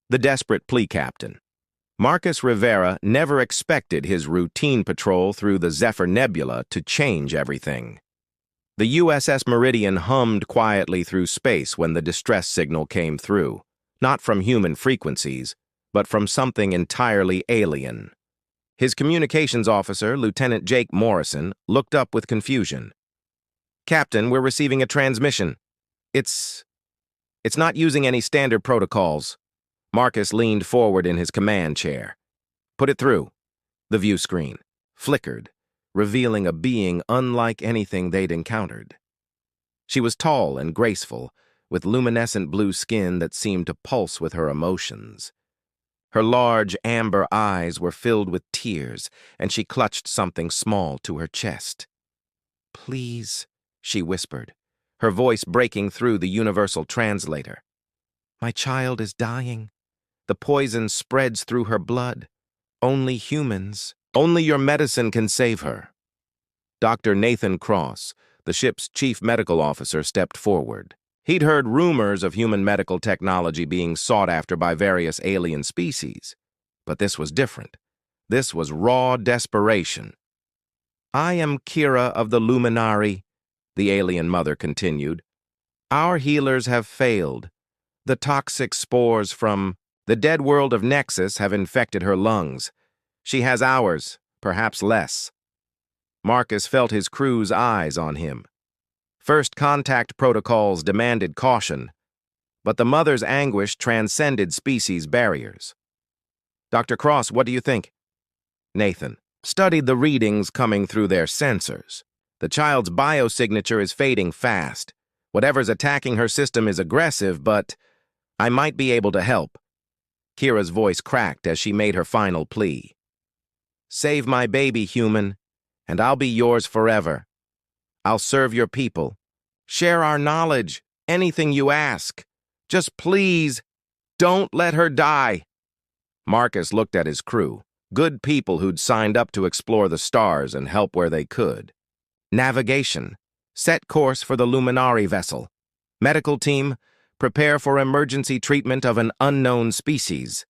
The desperate plea captain. Marcus Rivera never expected his routine patrol through the Zephyr Nebula to change everything. The USS Meridian hummed quietly through space when the distress signal came through, not from human frequencies, but from something entirely alien. His communications officer, Lieutenant Jake Morrison, looked up with confusion. "Captain, we're receiving a transmission. It's not using any standard protocols." Marcus leaned forward in his command chair. "Put it through." The view screen flickered, revealing a being unlike anything they'd encountered. She was tall and graceful, with luminescent blue skin that seemed to pulse with her emotions. Her large, amber eyes were filled with tears, and she clutched something small to her chest. "Please," she whispered, her voice breaking through the universal translator. "My child is dying. The poison spreads through her blood. Only your medicine can save her." Dr. Nathan Cross, the ship's chief medical officer, stepped forward. He'd heard rumors of human medical technology being sought after by various alien species. But this was different. This was raw desperation. "I am Kira of the Luminari," the alien mother continued. "Our healers have failed. The toxic spores from the dead world of Nexus have infected her lungs. She has hours, perhaps less." Marcus felt his crew's eyes on him. First contact protocols demanded caution, but the mother's anguish transcended species barriers. "Dr. Cross, what do you think?" Nathan studied the readings coming through their sensors. "The child's biosignature is fading fast. Whatever's attacking her system is aggressive, but I might be able to help." Kira's voice cracked as she made her final plea. "Save my baby, human, and I'll be yours forever. I'll serve your people. Share our knowledge, anything you ask. Just please, don't let her die." Marcus looked at his crew, good people who'd signed up to explore the stars and help where they could. "Navigation. Set course for the Luminari vessel. Medical team, prepare for emergency treatment of an unknown species."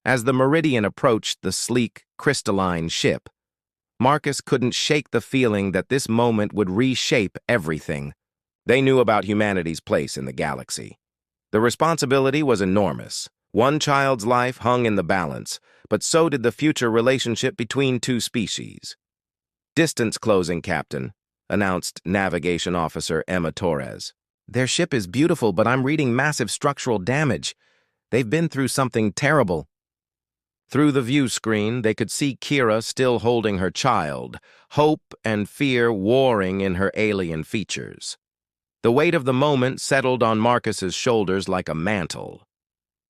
As the Meridian approached the sleek, crystalline ship, Marcus couldn't shake the feeling that this moment would reshape everything. They knew about humanity's place in the galaxy. The responsibility was enormous. One child's life hung in the balance, but so did the future relationship between two species. "Distance closing, Captain," announced Navigation Officer Emma Torres. "Their ship is beautiful, but I'm reading massive structural damage. They've been through something terrible." Through the view screen, they could see Kira still holding her child, hope and fear warring in her alien features. The weight of the moment settled on Marcus's shoulders like a mantle.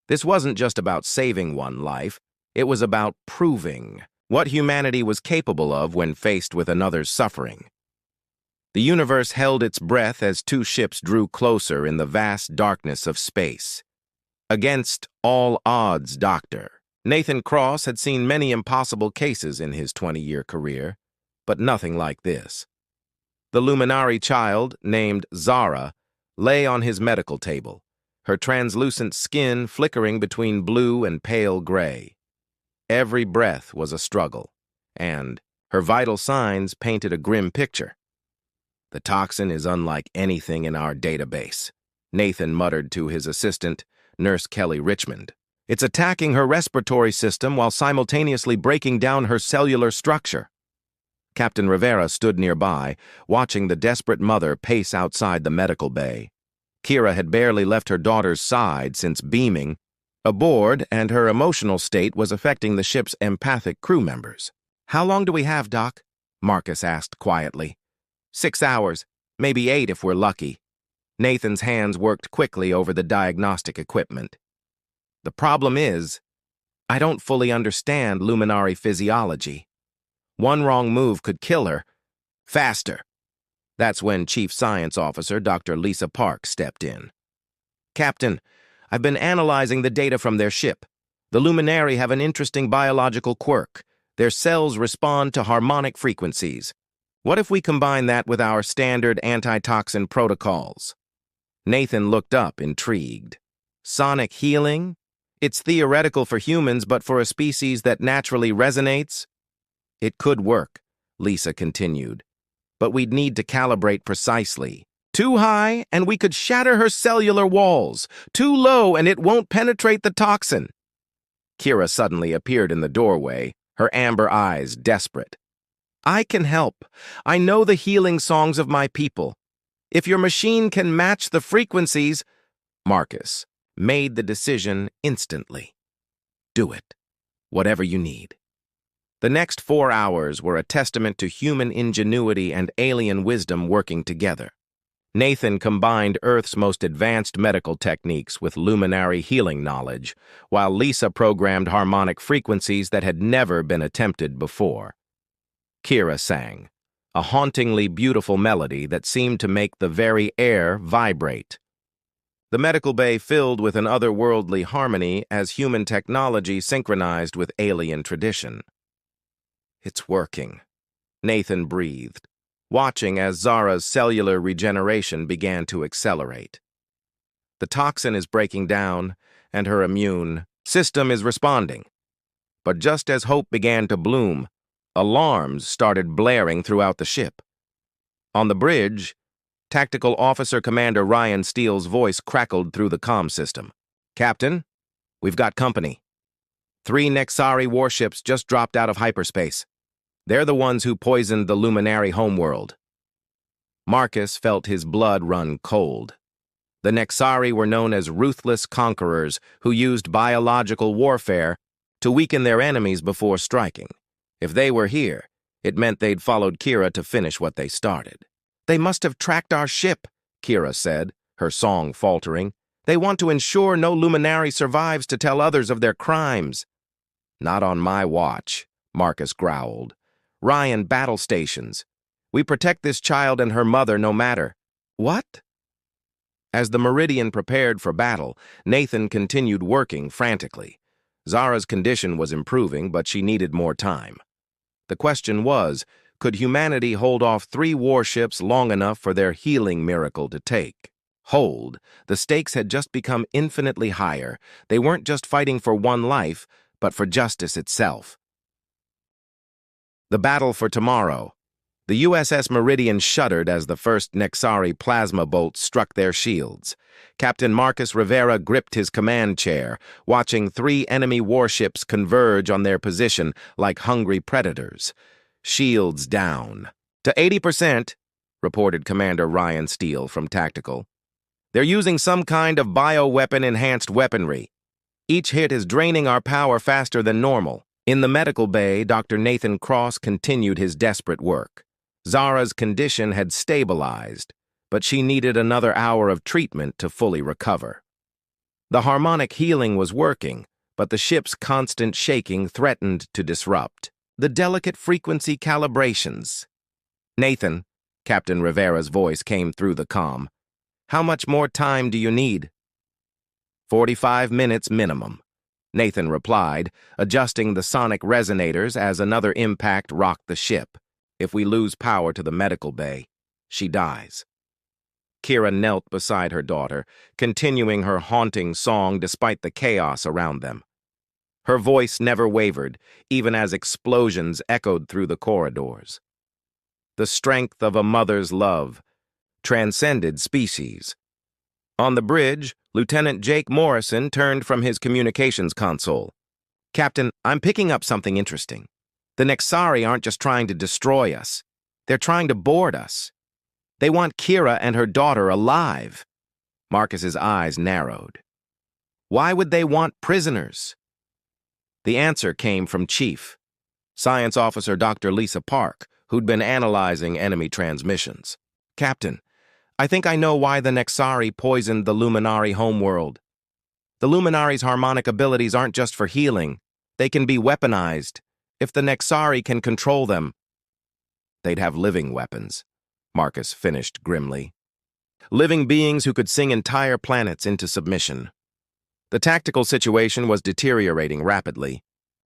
This wasn't just about saving one life, it was about proving what humanity was capable of when faced with another's suffering. The universe held its breath as two ships drew closer in the vast darkness of space. Against all odds, Doctor. Nathan Cross had seen many impossible cases in his 20-year career, but nothing like this. The Luminari child, named Zara, lay on his medical table, her translucent skin flickering between blue and pale gray. Every breath was a struggle, and her vital signs painted a grim picture. "The toxin is unlike anything in our database," Nathan muttered to his assistant, Nurse Kelly Richmond. "It's attacking her respiratory system while simultaneously breaking down her cellular structure." Captain Rivera stood nearby, watching the desperate mother pace outside the medical bay. Kira had barely left her daughter's side since beaming aboard, and her emotional state was affecting the ship's empathic crew members. "How long do we have, Doc?" Marcus asked quietly. 6 hours, maybe 8 if we're lucky." Nathan's hands worked quickly over the diagnostic equipment. "The problem is, I don't fully understand Luminari physiology. One wrong move could kill her. Faster." That's when Chief Science Officer Dr. Lisa Park stepped in. "Captain, I've been analyzing the data from their ship. The Luminari have an interesting biological quirk. Their cells respond to harmonic frequencies. What if we combine that with our standard antitoxin protocols?" Nathan looked up, intrigued. "Sonic healing? It's theoretical for humans, but for a species that naturally resonates, it could work, Lisa continued. But we'd need to calibrate precisely. Too high, and we could shatter her cellular walls. Too low, and it won't penetrate the toxin. Kira suddenly appeared in the doorway, her amber eyes desperate. I can help. I know the healing songs of my people. If your machine can match the frequencies, Marcus made the decision instantly. Do it. Whatever you need. The next 4 hours were a testament to human ingenuity and alien wisdom working together. Nathan combined Earth's most advanced medical techniques with luminary healing knowledge, while Lisa programmed harmonic frequencies that had never been attempted before. Kira sang, a hauntingly beautiful melody that seemed to make the very air vibrate. The medical bay filled with an otherworldly harmony as human technology synchronized with alien tradition. It's working, Nathan breathed, watching as Zara's cellular regeneration began to accelerate. The toxin is breaking down, and her immune system is responding. But just as hope began to bloom, alarms started blaring throughout the ship. On the bridge, Tactical Officer Commander Ryan Steele's voice crackled through the comm system. Captain, we've got company. 3 Nexari warships just dropped out of hyperspace. They're the ones who poisoned the luminary homeworld. Marcus felt his blood run cold. The Nexari were known as ruthless conquerors who used biological warfare to weaken their enemies before striking. If they were here, it meant they'd followed Kira to finish what they started. They must have tracked our ship, Kira said, her song faltering. They want to ensure no luminary survives to tell others of their crimes. Not on my watch, Marcus growled. Ryan, battle stations. We protect this child and her mother no matter. What? As the Meridian prepared for battle, Nathan continued working frantically. Zara's condition was improving, but she needed more time. The question was, could humanity hold off 3 warships long enough for their healing miracle to take hold? The stakes had just become infinitely higher. They weren't just fighting for one life, but for justice itself. The battle for tomorrow. The USS Meridian shuddered as the first Nexari plasma bolts struck their shields. Captain Marcus Rivera gripped his command chair, watching 3 enemy warships converge on their position like hungry predators. Shields down. To 80%, reported Commander Ryan Steele from Tactical. They're using some kind of bioweapon-enhanced weaponry. Each hit is draining our power faster than normal. In the medical bay, Dr. Nathan Cross continued his desperate work. Zara's condition had stabilized, but she needed another hour of treatment to fully recover. The harmonic healing was working, but the ship's constant shaking threatened to disrupt the delicate frequency calibrations. Nathan, Captain Rivera's voice came through the comm. How much more time do you need? 45 minutes minimum, Nathan replied, adjusting the sonic resonators as another impact rocked the ship. If we lose power to the medical bay, she dies. Kira knelt beside her daughter, continuing her haunting song despite the chaos around them. Her voice never wavered, even as explosions echoed through the corridors. The strength of a mother's love transcended species. On the bridge, Lieutenant Jake Morrison turned from his communications console. Captain, I'm picking up something interesting. The Nexari aren't just trying to destroy us. They're trying to board us. They want Kira and her daughter alive. Marcus's eyes narrowed. Why would they want prisoners? The answer came from Chief, Science Officer Dr. Lisa Park, who'd been analyzing enemy transmissions. Captain, I think I know why the Nexari poisoned the Luminari homeworld. The Luminari's harmonic abilities aren't just for healing. They can be weaponized. If the Nexari can control them, they'd have living weapons, Marcus finished grimly. Living beings who could sing entire planets into submission. The tactical situation was deteriorating rapidly.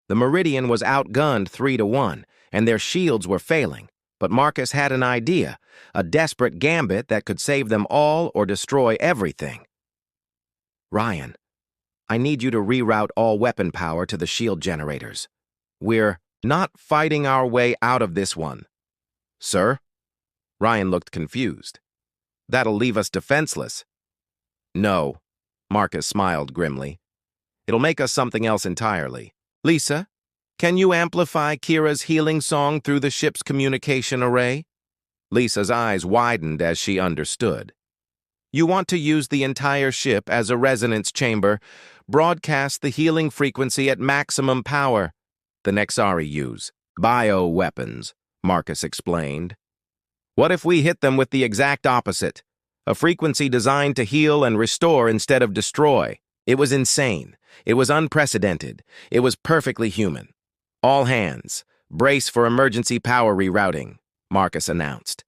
The Meridian was outgunned 3-1, and their shields were failing. But Marcus had an idea, a desperate gambit that could save them all or destroy everything. Ryan, I need you to reroute all weapon power to the shield generators. We're not fighting our way out of this one. Sir? Ryan looked confused. That'll leave us defenseless. No, Marcus smiled grimly. It'll make us something else entirely. Lisa, can you amplify Kira's healing song through the ship's communication array? Lisa's eyes widened as she understood. You want to use the entire ship as a resonance chamber, broadcast the healing frequency at maximum power. The Nexari use bioweapons, Marcus explained. What if we hit them with the exact opposite? A frequency designed to heal and restore instead of destroy. It was insane. It was unprecedented. It was perfectly human. All hands, brace for emergency power rerouting, Marcus announced.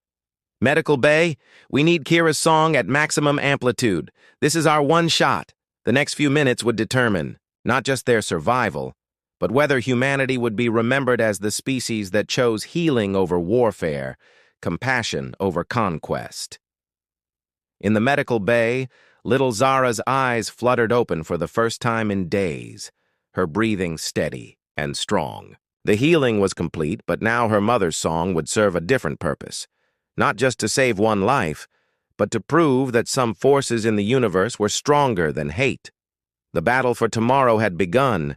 Medical Bay, we need Kira's song at maximum amplitude. This is our one shot. The next few minutes would determine not just their survival, but whether humanity would be remembered as the species that chose healing over warfare, compassion over conquest. In the medical bay, little Zara's eyes fluttered open for the first time in days, her breathing steady and strong. The healing was complete, but now her mother's song would serve a different purpose, not just to save one life, but to prove that some forces in the universe were stronger than hate. The battle for tomorrow had begun,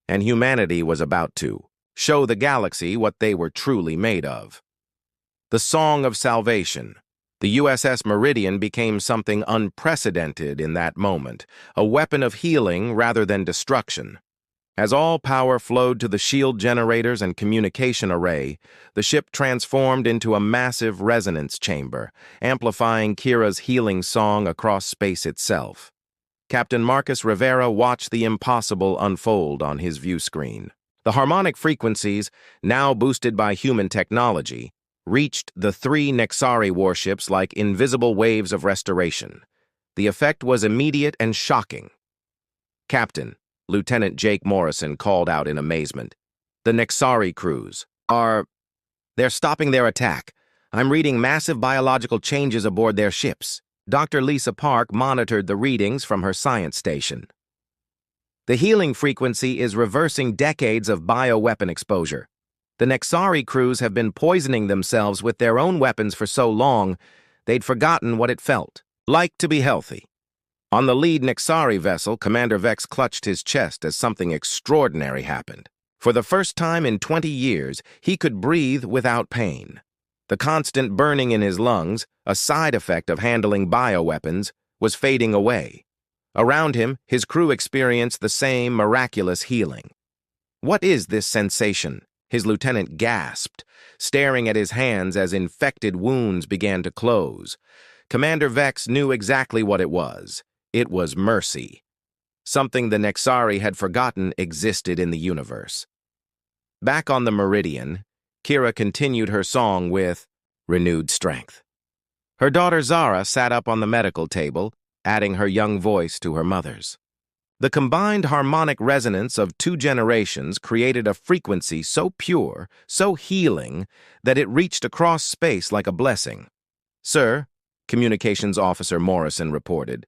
and humanity was about to show the galaxy what they were truly made of. The Song of Salvation. The USS Meridian became something unprecedented in that moment, a weapon of healing rather than destruction. As all power flowed to the shield generators and communication array, the ship transformed into a massive resonance chamber, amplifying Kira's healing song across space itself. Captain Marcus Rivera watched the impossible unfold on his view screen. The harmonic frequencies, now boosted by human technology, reached the 3 Nexari warships like invisible waves of restoration. The effect was immediate and shocking. Captain, Lieutenant Jake Morrison called out in amazement. The Nexari crews they're stopping their attack. I'm reading massive biological changes aboard their ships. Dr. Lisa Park monitored the readings from her science station. The healing frequency is reversing decades of bioweapon exposure. The Nexari crews have been poisoning themselves with their own weapons for so long, they'd forgotten what it felt like to be healthy. On the lead Nexari vessel, Commander Vex clutched his chest as something extraordinary happened. For the first time in 20 years, he could breathe without pain. The constant burning in his lungs, a side effect of handling bioweapons, was fading away. Around him, his crew experienced the same miraculous healing. What is this sensation? His lieutenant gasped, staring at his hands as infected wounds began to close. Commander Vex knew exactly what it was. It was mercy. Something the Nexari had forgotten existed in the universe. Back on the Meridian, Kira continued her song with renewed strength. Her daughter Zara sat up on the medical table, adding her young voice to her mother's. The combined harmonic resonance of 2 generations created a frequency so pure, so healing, that it reached across space like a blessing. Sir, Communications Officer Morrison reported,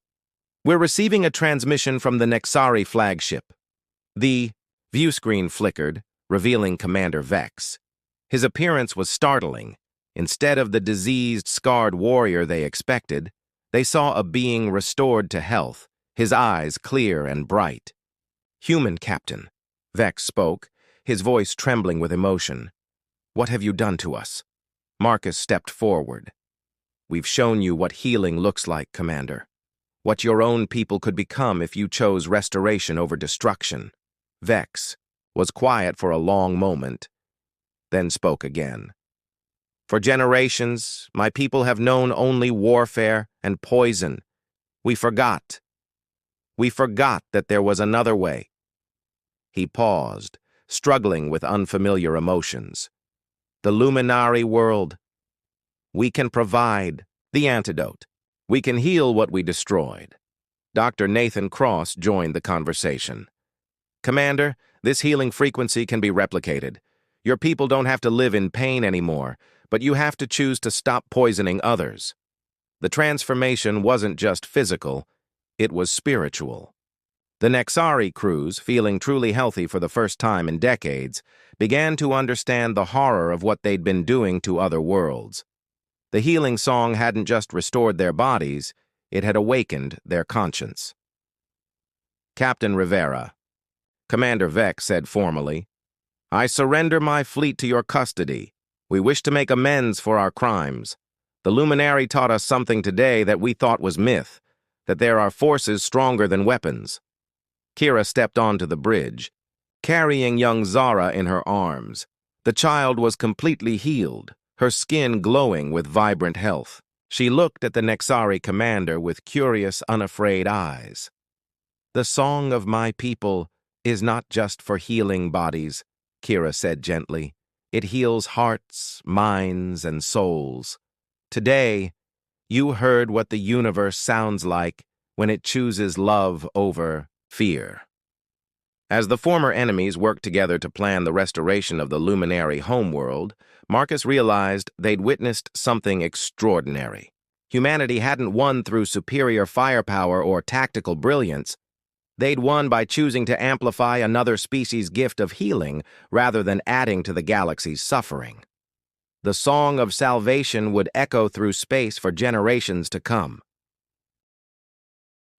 we're receiving a transmission from the Nexari flagship. The view screen flickered, revealing Commander Vex. His appearance was startling. Instead of the diseased, scarred warrior they expected, they saw a being restored to health, his eyes clear and bright. Human Captain, Vex spoke, his voice trembling with emotion. What have you done to us? Marcus stepped forward. We've shown you what healing looks like, Commander. What your own people could become if you chose restoration over destruction. Vex was quiet for a long moment, then spoke again. For generations, my people have known only warfare and poison. We forgot. We forgot that there was another way. He paused, struggling with unfamiliar emotions. The Luminari world. We can provide the antidote. We can heal what we destroyed. Dr. Nathan Cross joined the conversation. Commander, this healing frequency can be replicated. Your people don't have to live in pain anymore, but you have to choose to stop poisoning others. The transformation wasn't just physical, it was spiritual. The Nexari crews, feeling truly healthy for the first time in decades, began to understand the horror of what they'd been doing to other worlds. The healing song hadn't just restored their bodies, it had awakened their conscience. Captain Rivera. Commander Vex said formally, "I surrender my fleet to your custody. We wish to make amends for our crimes. The Luminary taught us something today that we thought was myth, that there are forces stronger than weapons." Kira stepped onto the bridge, carrying young Zara in her arms. The child was completely healed, her skin glowing with vibrant health. She looked at the Nexari commander with curious, unafraid eyes. "The song of my people is not just for healing bodies," Kira said gently. "It heals hearts, minds, and souls. Today, you heard what the universe sounds like when it chooses love over fear." As the former enemies worked together to plan the restoration of the Luminary homeworld, Marcus realized they'd witnessed something extraordinary. Humanity hadn't won through superior firepower or tactical brilliance. They'd won by choosing to amplify another species' gift of healing rather than adding to the galaxy's suffering. The song of salvation would echo through space for generations to come.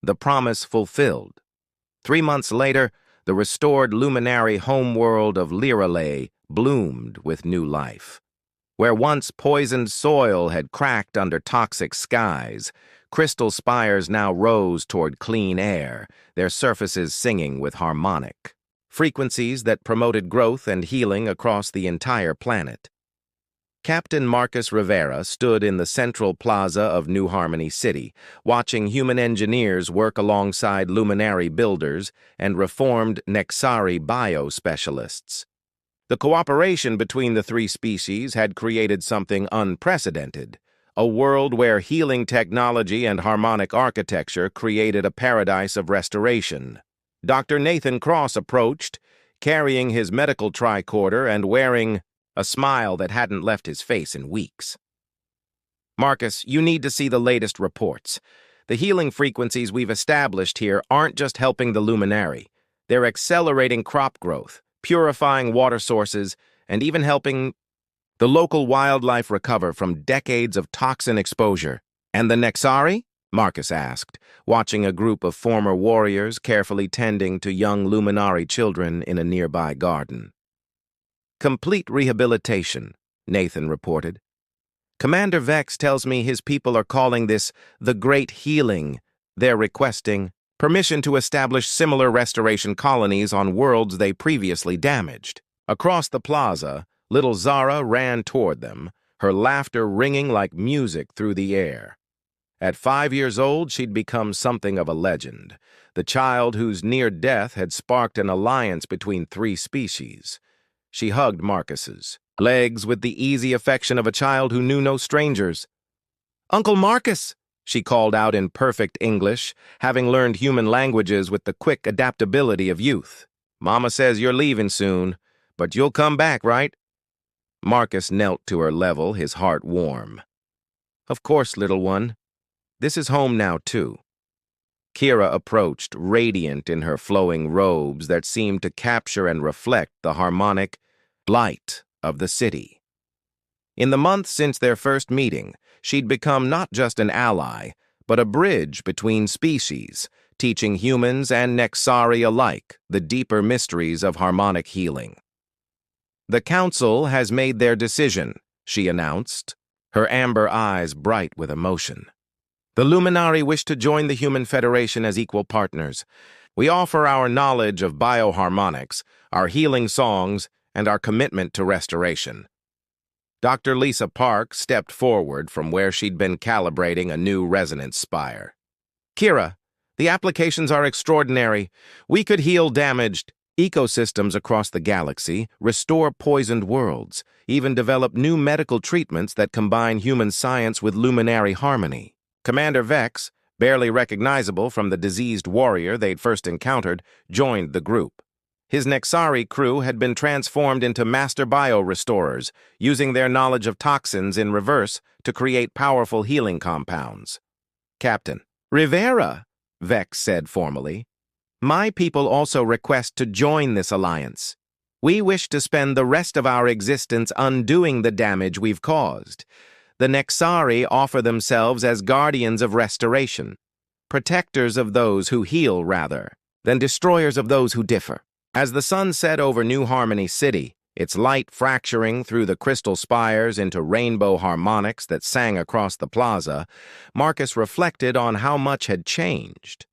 The promise fulfilled. 3 months later, the restored luminary homeworld of Lirale bloomed with new life. Where once poisoned soil had cracked under toxic skies, crystal spires now rose toward clean air, their surfaces singing with harmonic frequencies that promoted growth and healing across the entire planet. Captain Marcus Rivera stood in the central plaza of New Harmony City, watching human engineers work alongside luminary builders and reformed Nexari bio-specialists. The cooperation between the three species had created something unprecedented, a world where healing technology and harmonic architecture created a paradise of restoration. Dr. Nathan Cross approached, carrying his medical tricorder and wearing a smile that hadn't left his face in weeks. "Marcus, you need to see the latest reports. The healing frequencies we've established here aren't just helping the Luminary. They're accelerating crop growth, purifying water sources, and even helping the local wildlife recover from decades of toxin exposure." "And the Nexari?" Marcus asked, watching a group of former warriors carefully tending to young Luminary children in a nearby garden. "Complete rehabilitation," Nathan reported. "Commander Vex tells me his people are calling this the Great Healing. They're requesting permission to establish similar restoration colonies on worlds they previously damaged." Across the plaza, little Zara ran toward them, her laughter ringing like music through the air. At 5 years old, she'd become something of a legend, the child whose near death had sparked an alliance between 3 species. She hugged Marcus's legs with the easy affection of a child who knew no strangers. "Uncle Marcus," she called out in perfect English, having learned human languages with the quick adaptability of youth. "Mama says you're leaving soon, but you'll come back, right?" Marcus knelt to her level, his heart warm. "Of course, little one. This is home now, too." Kira approached, radiant in her flowing robes that seemed to capture and reflect the harmonic light of the city. In the months since their first meeting, she'd become not just an ally, but a bridge between species, teaching humans and Nexari alike the deeper mysteries of harmonic healing. "The Council has made their decision," she announced, her amber eyes bright with emotion. "The Luminari wish to join the Human Federation as equal partners. We offer our knowledge of bioharmonics, our healing songs, and our commitment to restoration." Dr. Lisa Park stepped forward from where she'd been calibrating a new resonance spire. "Kira, the applications are extraordinary. We could heal damaged ecosystems across the galaxy, restore poisoned worlds, even develop new medical treatments that combine human science with luminary harmony." Commander Vex, barely recognizable from the diseased warrior they'd first encountered, joined the group. His Nexari crew had been transformed into master bio-restorers, using their knowledge of toxins in reverse to create powerful healing compounds. "Captain Rivera," Vex said formally. My people also request to join this alliance. We wish to spend the rest of our existence undoing the damage we've caused. The Nexari offer themselves as guardians of restoration, protectors of those who heal rather than destroyers of those who differ. As the sun set over New Harmony City, its light fracturing through the crystal spires into rainbow harmonics that sang across the plaza, Marcus reflected on how much had changed.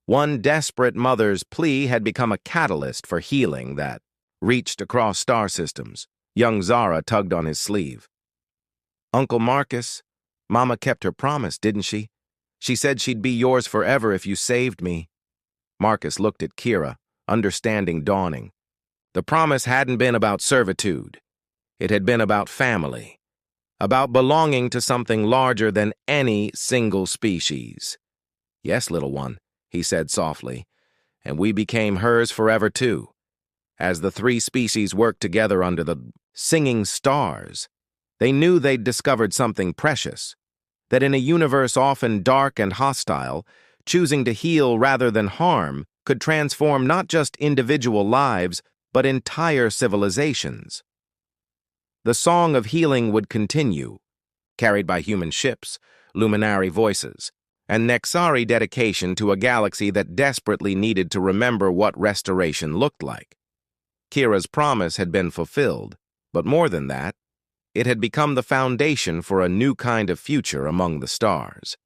One desperate mother's plea had become a catalyst for healing that reached across star systems. Young Zara tugged on his sleeve. "Uncle Marcus, Mama kept her promise, didn't she? She said she'd be yours forever if you saved me." Marcus looked at Kira, understanding dawning. The promise hadn't been about servitude. It had been about family, about belonging to something larger than any single species. "Yes, little one," he said softly, "and we became hers forever too." As the three species worked together under the singing stars, they knew they'd discovered something precious, that in a universe often dark and hostile, choosing to heal rather than harm could transform not just individual lives, but entire civilizations. The song of healing would continue, carried by human ships, luminary voices, and Nexari dedication to a galaxy that desperately needed to remember what restoration looked like. Kira's promise had been fulfilled, but more than that, it had become the foundation for a new kind of future among the stars.